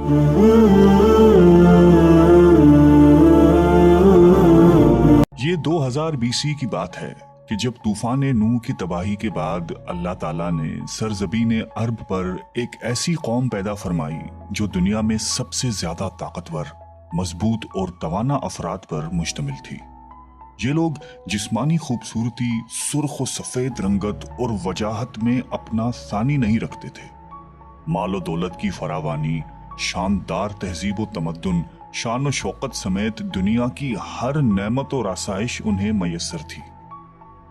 یہ 2000 BC کی بات ہے کہ جب طوفان نوح کی تباہی کے بعد اللہ تعالیٰ نے سرزمین عرب پر ایک ایسی قوم پیدا فرمائی جو دنیا میں سب سے زیادہ طاقتور، مضبوط اور توانا افراد پر مشتمل تھی۔ یہ لوگ جسمانی خوبصورتی، سرخ و سفید رنگت اور وجاہت میں اپنا ثانی نہیں رکھتے تھے۔ مال و دولت کی فراوانی، شاندار تہذیب و تمدن، شان و شوکت سمیت دنیا کی ہر نعمت اور آسائش انہیں میسر تھی۔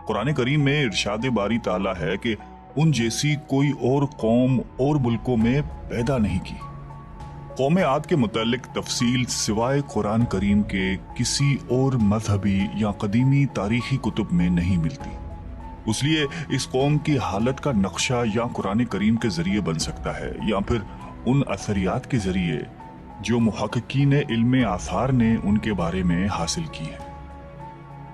قرآن کریم میں ارشاد باری تعالیٰ ہے کہ ان جیسی کوئی اور قوم اور ملکوں میں پیدا نہیں کی۔ قوم عاد کے متعلق تفصیل سوائے قرآن کریم کے کسی اور مذہبی یا قدیمی تاریخی کتب میں نہیں ملتی۔ اس لیے اس قوم کی حالت کا نقشہ یا قرآن کریم کے ذریعے بن سکتا ہے یا پھر ان اثریات کے ذریعے جو محققین علم آثار نے ان کے بارے میں حاصل کی ہے۔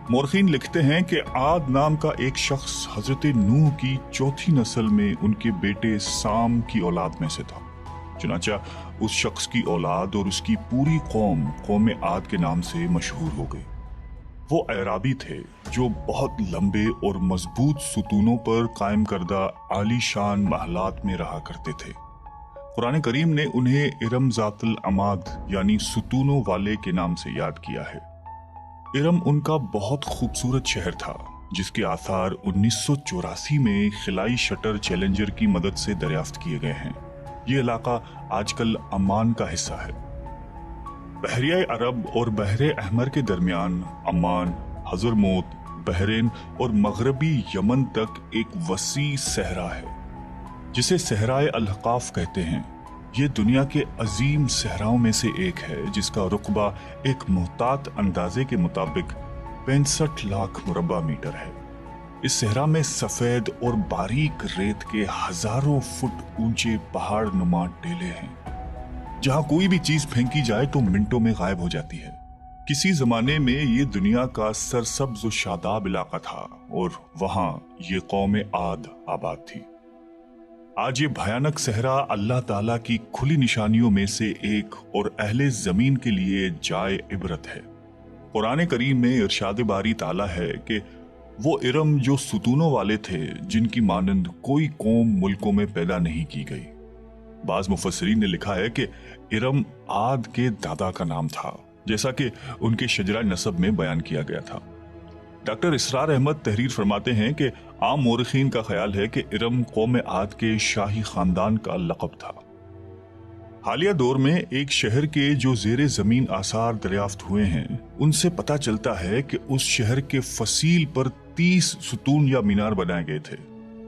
مورخین لکھتے ہیں کہ عاد نام کا ایک شخص حضرت نوح کی چوتھی نسل میں ان کے بیٹے سام کی اولاد میں سے تھا۔ چنانچہ اس شخص کی اولاد اور اس کی پوری قوم عاد کے نام سے مشہور ہو گئی۔ وہ اعرابی تھے جو بہت لمبے اور مضبوط ستونوں پر قائم کردہ عالی شان محلات میں رہا کرتے تھے۔ قرآن کریم نے انہیں ارم ذات العماد یعنی ستونوں والے کے نام سے یاد کیا ہے۔ ارم ان کا بہت خوبصورت شہر تھا جس کے آثار 1984 میں خلائی شٹر چیلنجر کی مدد سے دریافت کیے گئے ہیں۔ یہ علاقہ آج کل عمان کا حصہ ہے۔ بحریہ عرب اور بحر احمر کے درمیان عمان، حضرموت، بحرین اور مغربی یمن تک ایک وسیع صحرا ہے جسے صحرائے الاحقاف کہتے ہیں۔ یہ دنیا کے عظیم صحراؤں میں سے ایک ہے جس کا رقبہ ایک محتاط اندازے کے مطابق 65 لاکھ مربع میٹر ہے۔ اس صحرا میں سفید اور باریک ریت کے ہزاروں فٹ اونچے پہاڑ نما ٹیلے ہیں جہاں کوئی بھی چیز پھینکی جائے تو منٹوں میں غائب ہو جاتی ہے۔ کسی زمانے میں یہ دنیا کا سرسبز و شاداب علاقہ تھا اور وہاں یہ قوم عاد آباد تھی۔ آج یہ بھیانک صحرا اللہ تعالیٰ کی کھلی نشانیوں میں سے ایک اور اہل زمین کے لیے جائے عبرت ہے۔ قرآن کریم میں ارشاد باری تعالیٰ ہے کہ وہ ارم جو ستونوں والے تھے جن کی مانند کوئی قوم ملکوں میں پیدا نہیں کی گئی۔ بعض مفسرین نے لکھا ہے کہ ارم عاد کے دادا کا نام تھا جیسا کہ ان کے شجرہ نسب میں بیان کیا گیا تھا۔ ڈاکٹر اسرار احمد تحریر فرماتے ہیں کہ عام مورخین کا خیال ہے کہ ارم قوم عاد کے شاہی خاندان کا لقب تھا۔ حالیہ دور میں ایک شہر کے جو زیر زمین آثار دریافت ہوئے ہیں ان سے پتہ چلتا ہے کہ اس شہر کے فصیل پر 30 ستون یا مینار بنائے گئے تھے۔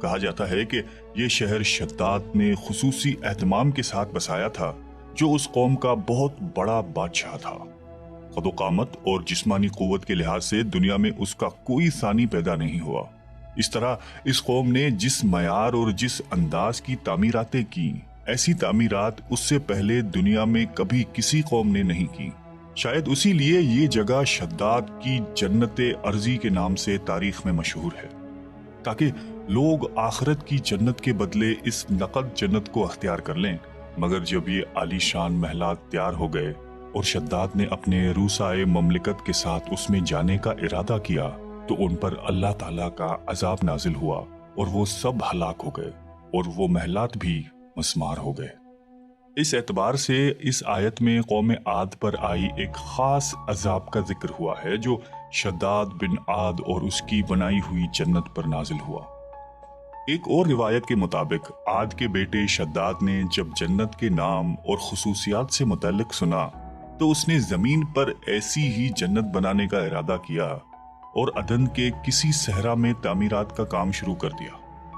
کہا جاتا ہے کہ یہ شہر شداد نے خصوصی اہتمام کے ساتھ بسایا تھا جو اس قوم کا بہت بڑا بادشاہ تھا۔ قد و قامت اور جسمانی قوت کے لحاظ سے دنیا میں اس کا کوئی ثانی پیدا نہیں ہوا۔ اس طرح اس قوم نے جس معیار اور جس انداز کی تعمیراتیں کی، ایسی تعمیرات اس سے پہلے دنیا میں کبھی کسی قوم نے نہیں کی۔ شاید اسی لیے یہ جگہ شداد کی جنت ارضی کے نام سے تاریخ میں مشہور ہے، تاکہ لوگ آخرت کی جنت کے بدلے اس نقد جنت کو اختیار کر لیں۔ مگر جب یہ عالی شان محلات تیار ہو گئے اور شداد نے اپنے روسائے مملکت کے ساتھ اس میں جانے کا ارادہ کیا تو ان پر اللہ تعالیٰ کا عذاب نازل ہوا اور وہ سب ہلاک ہو گئے اور وہ محلات بھی مسمار ہو گئے۔ اس اعتبار سے اس آیت میں قوم عاد پر آئی ایک خاص عذاب کا ذکر ہوا ہے جو شداد بن عاد اور اس کی بنائی ہوئی جنت پر نازل ہوا۔ ایک اور روایت کے مطابق عاد کے بیٹے شداد نے جب جنت کے نام اور خصوصیات سے متعلق سنا تو اس نے زمین پر ایسی ہی جنت بنانے کا ارادہ کیا اور عدن کے کسی صحرا میں تعمیرات کا کام شروع کر دیا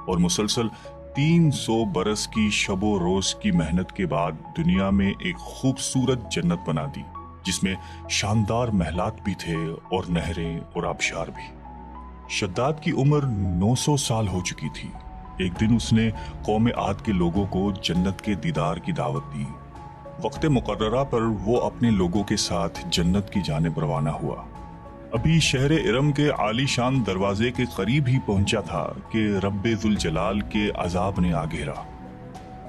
اور مسلسل 300 برس کی شب و روز کی محنت کے بعد دنیا میں ایک خوبصورت جنت بنا دی جس میں شاندار محلات بھی تھے اور نہریں اور آبشار بھی۔ شداد کی عمر 900 سال ہو چکی تھی۔ ایک دن اس نے قوم عاد کے لوگوں کو جنت کے دیدار کی دعوت دی۔ وقت مقررہ پر وہ اپنے لوگوں کے ساتھ جنت کی جانب روانہ ہوا۔ ابھی شہر ارم کے عالی شان دروازے کے قریب ہی پہنچا تھا کہ رب ذوالجلال کے عذاب نے آ گھیرا۔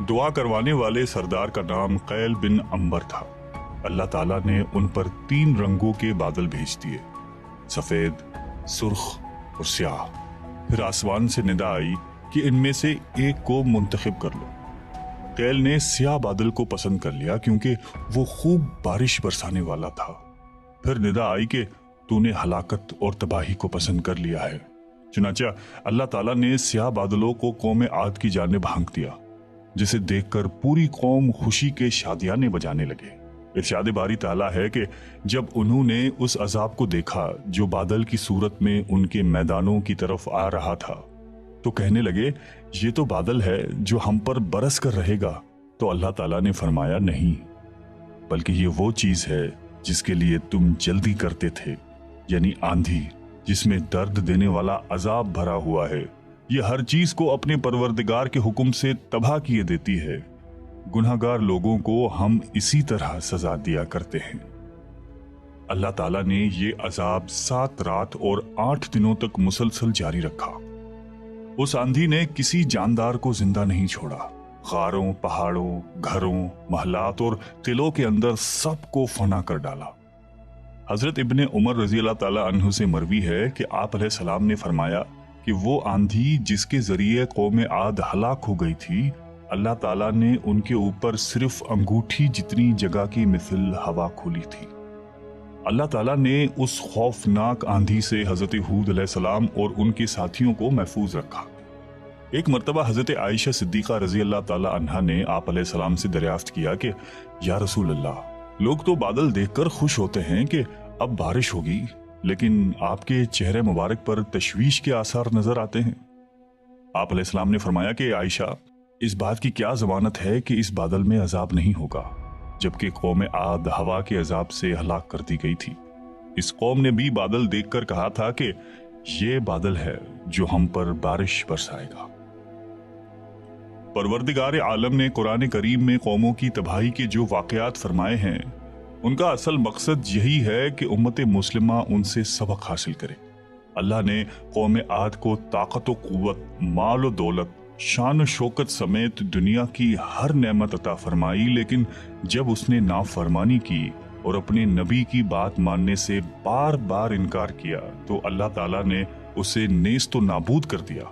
دعا کروانے والے سردار کا نام قیل بن عنبر تھا۔ اللہ تعالیٰ نے ان پر 3 رنگوں کے بادل بھیج دیے، سفید، سرخ اور سیاہ۔ پھر آسمان سے ندا آئی کہ ان میں سے ایک کو منتخب کر لو۔ قیل نے سیاہ بادل کو پسند کر لیا کیونکہ وہ خوب بارش برسانے والا تھا۔ پھر ندا آئی کہ تو نے ہلاکت اور تباہی کو پسند کر لیا ہے۔ چنانچہ اللہ تعالیٰ نے سیاہ بادلوں کو قوم عاد کی جانب ہانک دیا، جسے دیکھ کر پوری قوم خوشی کے شادیانے بجانے لگے۔ ارشاد باری تعالیٰ ہے کہ جب انہوں نے اس عذاب کو دیکھا جو بادل کی صورت میں ان کے میدانوں کی طرف آ رہا تھا تو کہنے لگے یہ تو بادل ہے جو ہم پر برس کر رہے گا۔ تو اللہ تعالیٰ نے فرمایا نہیں، بلکہ یہ وہ چیز ہے جس کے لیے تم جلدی کرتے تھے، یعنی آندھی جس میں درد دینے والا عذاب بھرا ہوا ہے۔ یہ ہر چیز کو اپنے پروردگار کے حکم سے تباہ کیے دیتی ہے۔ گناہگار لوگوں کو ہم اسی طرح سزا دیا کرتے ہیں۔ اللہ تعالیٰ نے یہ عذاب 7 رات اور 8 دنوں تک مسلسل جاری رکھا۔ اس آندھی نے کسی جاندار کو زندہ نہیں چھوڑا۔ غاروں، پہاڑوں، گھروں، محلات اور قلعوں کے اندر سب کو فنا کر ڈالا۔ حضرت ابن عمر رضی اللہ تعالیٰ عنہ سے مروی ہے کہ آپ علیہ السلام نے فرمایا کہ وہ آندھی جس کے ذریعے قوم عاد ہلاک ہو گئی تھی، اللہ تعالیٰ نے ان کے اوپر صرف انگوٹھی جتنی جگہ کی مثل ہوا کھولی تھی۔ اللہ تعالیٰ نے اس خوفناک آندھی سے حضرت ہود علیہ السلام اور ان کے ساتھیوں کو محفوظ رکھا۔ ایک مرتبہ حضرت عائشہ صدیقہ رضی اللہ تعالیٰ عنہا نے آپ علیہ السلام سے دریافت کیا کہ یا رسول اللہ، لوگ تو بادل دیکھ کر خوش ہوتے ہیں کہ اب بارش ہوگی، لیکن آپ کے چہرے مبارک پر تشویش کے آثار نظر آتے ہیں۔ آپ علیہ السلام نے فرمایا کہ عائشہ، اس بات کی کیا ضمانت ہے کہ اس بادل میں عذاب نہیں ہوگا، جبکہ قوم عاد ہوا کے عذاب سے ہلاک کر دی گئی تھی۔ اس قوم نے بھی بادل دیکھ کر کہا تھا کہ یہ بادل ہے جو ہم پر بارش برسائے گا۔ پروردگار عالم نے قرآن کریم میں قوموں کی تباہی کے جو واقعات فرمائے ہیں، ان کا اصل مقصد یہی ہے کہ امت مسلمہ ان سے سبق حاصل کرے۔ اللہ نے قوم عاد کو طاقت و قوت، مال و دولت، شان و شوکت سمیت دنیا کی ہر نعمت عطا فرمائی، لیکن جب اس نے نافرمانی کی اور اپنے نبی کی بات ماننے سے بار بار انکار کیا تو اللہ تعالیٰ نے اسے نیست و نابود کر دیا۔